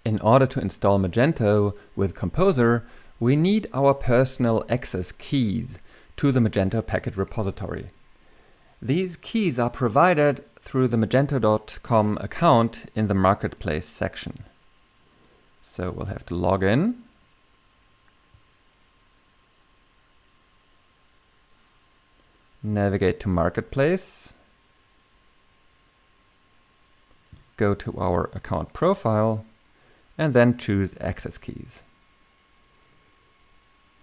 In order to install Magento with Composer, we need our personal access keys to the Magento package repository. These keys are provided through the Magento.com account in the Marketplace section. So we'll have to log in. Navigate to Marketplace. Go to our account profile and then choose access keys.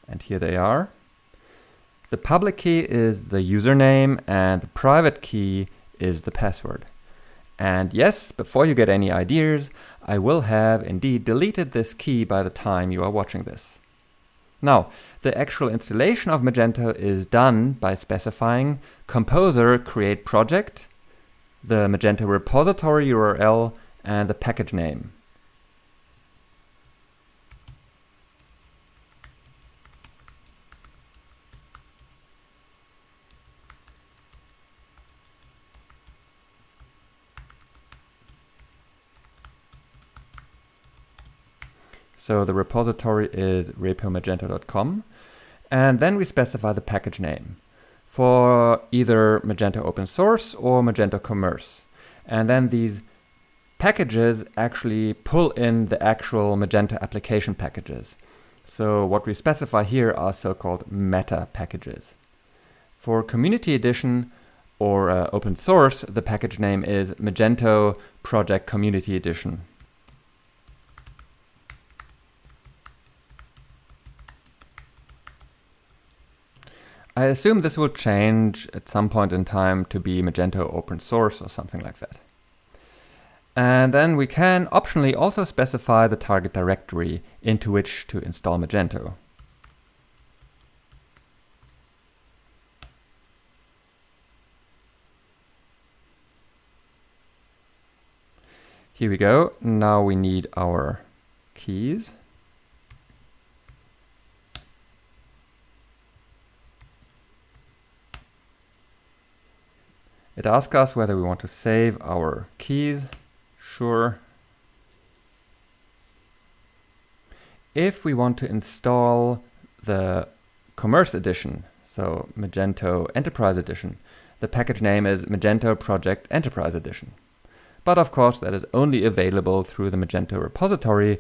And here they are. The public key is the username and the private key is the password. And yes, before you get any ideas, I will have indeed deleted this key by the time you are watching this. Now, the actual installation of Magento is done by specifying Composer create project, the Magento repository URL, and the package name. So the repository is repomagento.com, and then we specify the package name for either Magento Open Source or Magento Commerce. And then these packages actually pull in the actual Magento application packages. So what we specify here are so-called meta packages. For Community Edition or Open Source, the package name is Magento Project Community Edition. I assume this will change at some point in time to be Magento Open Source or something like that. And then we can optionally also specify the target directory into which to install Magento. Here we go. Now we need our keys. It asks us whether we want to save our keys. Sure. If we want to install the Commerce Edition, so Magento Enterprise Edition, the package name is Magento Project Enterprise Edition. But of course, that is only available through the Magento repository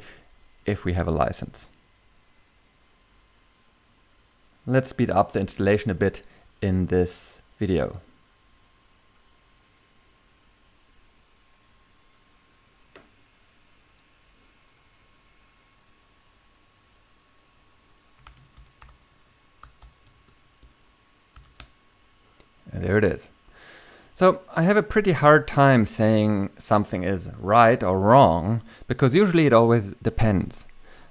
if we have a license. Let's speed up the installation a bit in this video. And there it is. So I have a pretty hard time saying something is right or wrong, because usually it always depends.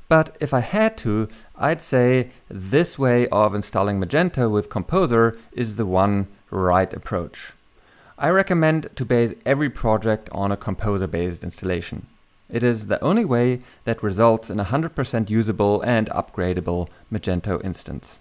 But if I had to, I'd say this way of installing Magento with Composer is the one right approach. I recommend to base every project on a Composer-based installation. It is the only way that results in a 100% usable and upgradable Magento instance.